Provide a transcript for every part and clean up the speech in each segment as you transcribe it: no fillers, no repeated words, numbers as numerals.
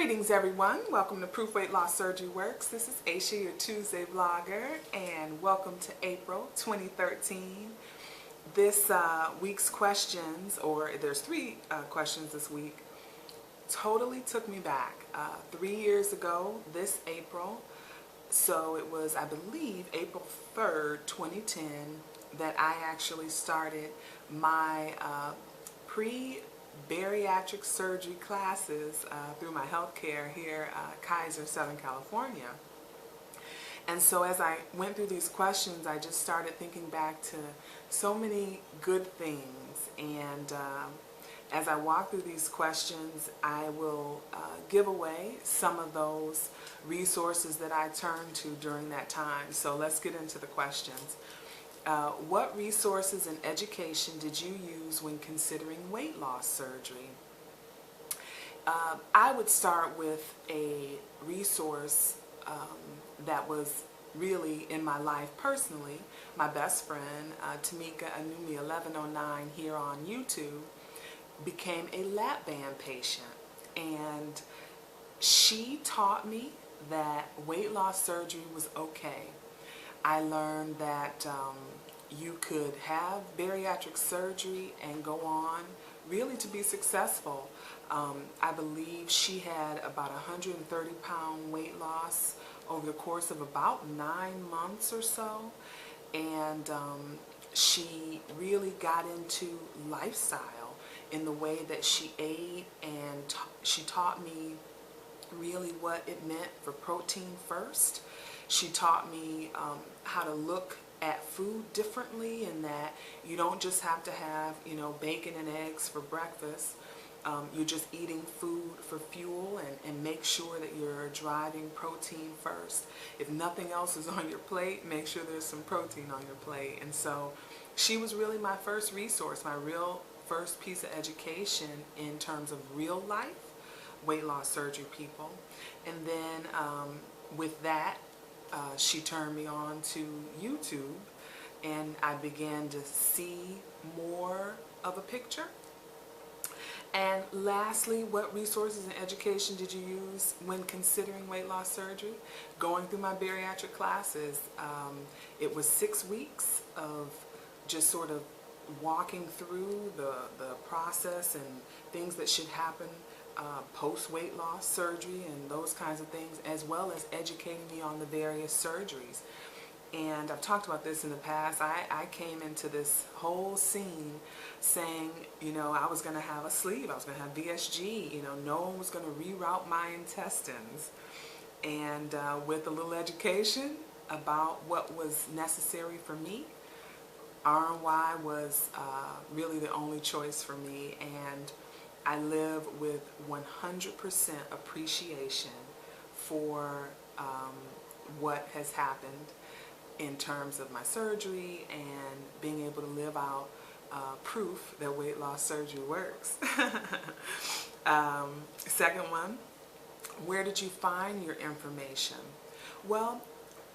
Greetings everyone, welcome to Proof Weight Loss Surgery Works. This is Aisha, your Tuesday vlogger, and welcome to April 2013. This week's questions, or there's three questions this week, totally took me back. 3 years ago this April, so it was, I believe, April 3rd, 2010, that I actually started my pre-bariatric surgery classes through my healthcare here at Kaiser, Southern California. And so as I went through these questions, I just started thinking back to so many good things. And as I walk through these questions, I will give away some of those resources that I turned to during that time. So let's get into the questions. What resources and education did you use when considering weight loss surgery? I would start with a resource that was really in my life personally. My best friend, Tamika Anumi 1109 here on YouTube, became a lap band patient, and she taught me that weight loss surgery was okay. I learned that you could have bariatric surgery and go on really to be successful. I believe she had about 130-pound weight loss over the course of about 9 months or so, and she really got into lifestyle in the way that she ate, and she taught me really what it meant for protein first. She taught me how to look at food differently, and that you don't just have to have, bacon and eggs for breakfast. You're just eating food for fuel, and make sure that you're driving protein first. If nothing else is on your plate, make sure there's some protein on your plate. And so she was really my first resource, my real first piece of education in terms of real life weight loss surgery people. And then with that, she turned me on to YouTube, and I began to see more of a picture. And lastly, what resources and education did you use when considering weight loss surgery? Going through my bariatric classes, it was 6 weeks of just sort of walking through the process and things that should happen post-weight loss surgery and those kinds of things, as well as educating me on the various surgeries. And I've talked about this in the past. I came into this whole scene saying, I was going to have a sleeve, I was going to have VSG, no one was going to reroute my intestines. And with a little education about what was necessary for me, RNY was really the only choice for me, and I live with 100% appreciation for what has happened in terms of my surgery and being able to live out proof that weight loss surgery works. Second one, where did you find your information? Well,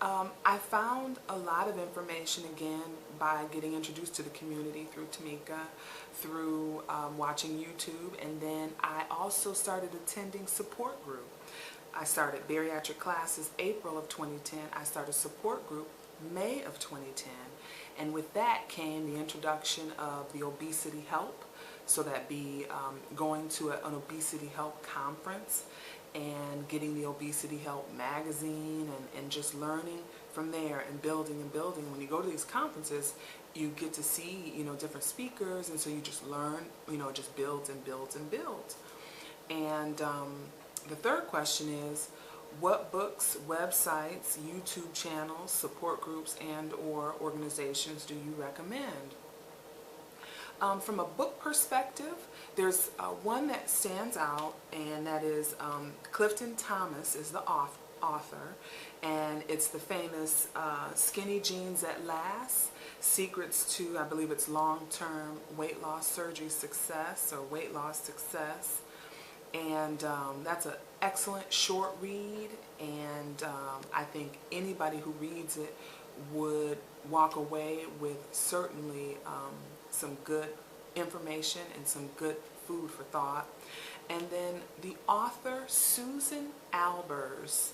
I found a lot of information, again, by getting introduced to the community through Tamika, through watching YouTube, and then I also started attending support group. I started bariatric classes April of 2010. I started support group May of 2010, and with that came the introduction of the Obesity Help, so that be going to an Obesity Help conference and getting the Obesity Help magazine, and just learning from there and building and building. When you go to these conferences, you get to see, different speakers, and so you just learn, it just builds and builds and builds. And the third question is, what books, websites, YouTube channels, support groups, and or organizations do you recommend? From a book perspective, there's one that stands out, and that is Clifton Thomas is the author, and it's the famous Skinny Jeans That Last, Secrets to, I believe it's Long-Term Weight Loss Surgery Success, or Weight Loss Success. And that's an excellent short read, and I think anybody who reads it would walk away with certainly some good information and some good food for thought. And then the author, Susan Albers,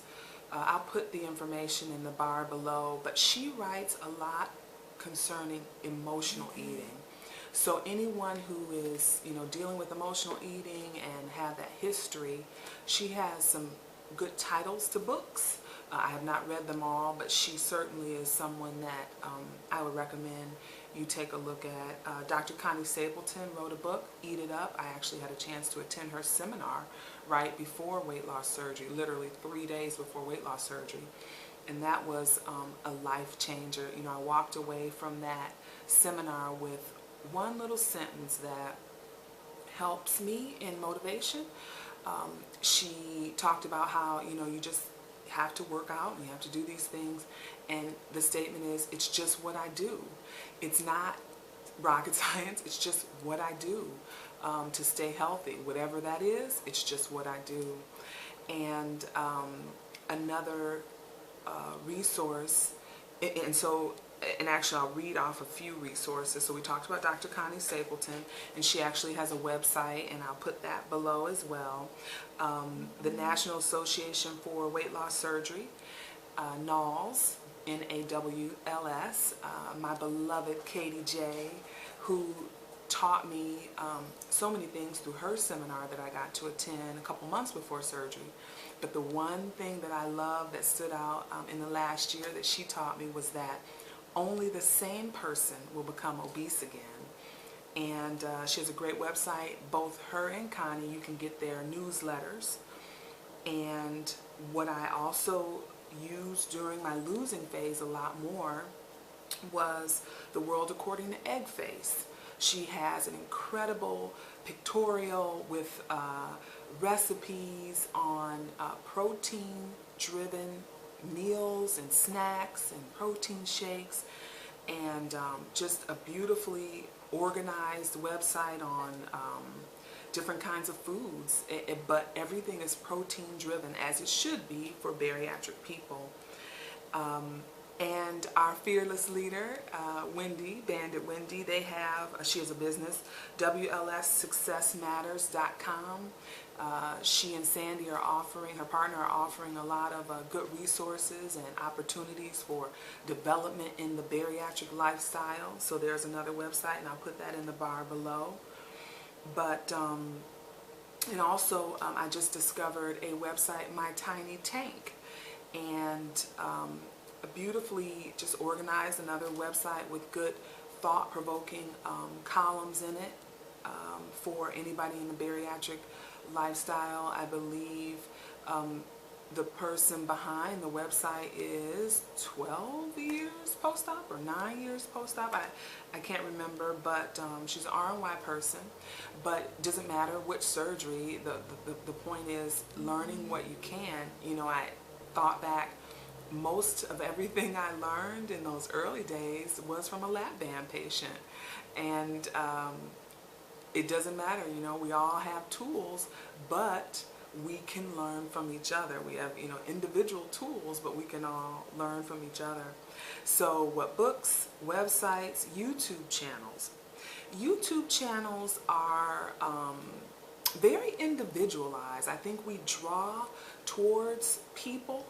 I'll put the information in the bar below, but she writes a lot concerning emotional eating. So anyone who is, dealing with emotional eating and have that history, she has some good titles to books. I have not read them all, but she certainly is someone that I would recommend you take a look at. Dr. Connie Stapleton wrote a book, Eat It Up. I actually had a chance to attend her seminar right before weight loss surgery, literally 3 days before weight loss surgery. And that was a life changer. I walked away from that seminar with one little sentence that helps me in motivation. She talked about how, you just have to work out and you have to do these things. And the statement is, it's just what I do. It's not rocket science. It's just what I do to stay healthy. Whatever that is, it's just what I do. And another resource, and actually I'll read off a few resources. So we talked about Dr. Connie Stapleton, and she actually has a website, and I'll put that below as well. The National Association for Weight Loss Surgery, NAWLS, NAWLS, my beloved Katie J, who taught me so many things through her seminar that I got to attend a couple months before surgery. But the one thing that I love that stood out in the last year that she taught me was that only the same person will become obese again. And she has a great website. Both her and Connie, you can get their newsletters. And what I also used during my losing phase a lot more was The World According to Egg Face. She has an incredible pictorial with recipes on protein-driven meals and snacks and protein shakes, and just a beautifully organized website on different kinds of foods, but everything is protein driven, as it should be for bariatric people. And our fearless leader, Wendy, Bandit Wendy, she has a business, WLSSuccessMatters.com. She and Sandy her partner are offering a lot of good resources and opportunities for development in the bariatric lifestyle. So there's another website, and I'll put that in the bar below. But, and also I just discovered a website, My Tiny Tank, and a beautifully just organized another website with good thought-provoking columns in it for anybody in the bariatric lifestyle. I believe the person behind the website is 12 years post-op or 9 years post-op. I can't remember, but she's an RNY person. But it doesn't matter which surgery. The point is learning what you can. I thought back, most of everything I learned in those early days was from a lap band patient. And it doesn't matter, we all have tools, but we can learn from each other. We have, individual tools, but we can all learn from each other. So what books, websites, YouTube channels. YouTube channels are very individualized. I think we draw towards people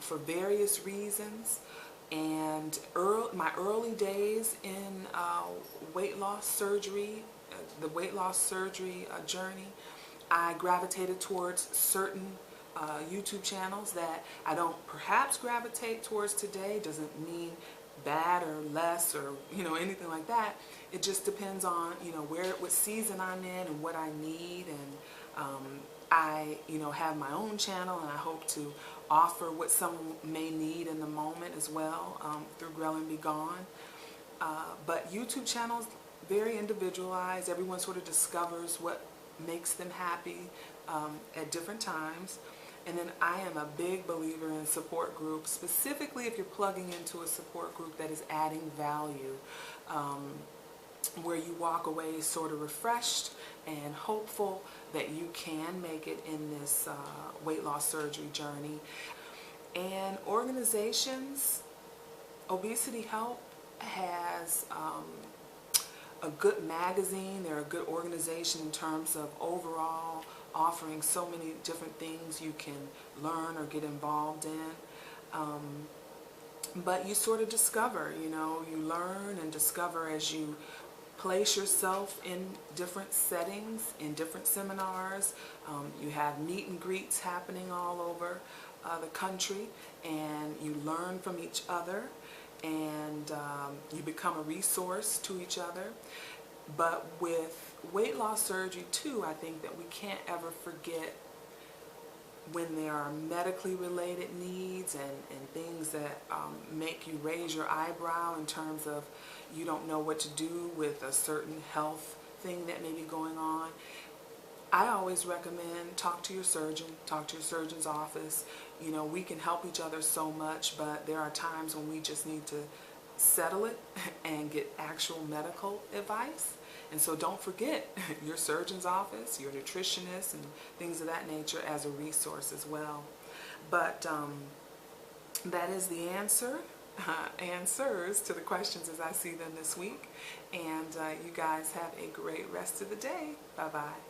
for various reasons. And my early days in weight loss surgery, the weight loss surgery journey, I gravitated towards certain YouTube channels that I don't perhaps gravitate towards today. Doesn't mean bad or less or anything like that. It just depends on what season I'm in and what I need. And I have my own channel, and I hope to offer what someone may need in the moment as well through Grow and Be Gone. But YouTube channels, very individualized. Everyone sort of discovers what makes them happy at different times. And then I am a big believer in support groups, specifically if you're plugging into a support group that is adding value, where you walk away sort of refreshed and hopeful that you can make it in this weight loss surgery journey. And organizations, Obesity Help has a good magazine. They're a good organization in terms of overall offering so many different things you can learn or get involved in. But you sort of discover, you know, you learn and discover as you place yourself in different settings, in different seminars. You have meet and greets happening all over the country, and you learn from each other, and you become a resource to each other. But with weight loss surgery too, I think that we can't ever forget when there are medically related needs and things that make you raise your eyebrow in terms of you don't know what to do with a certain health thing that may be going on. I always recommend talk to your surgeon, talk to your surgeon's office. You know, we can help each other so much, but there are times when we just need to settle it and get actual medical advice. And so don't forget your surgeon's office, your nutritionist, and things of that nature as a resource as well. But that is the answers to the questions as I see them this week. And you guys have a great rest of the day. Bye-bye.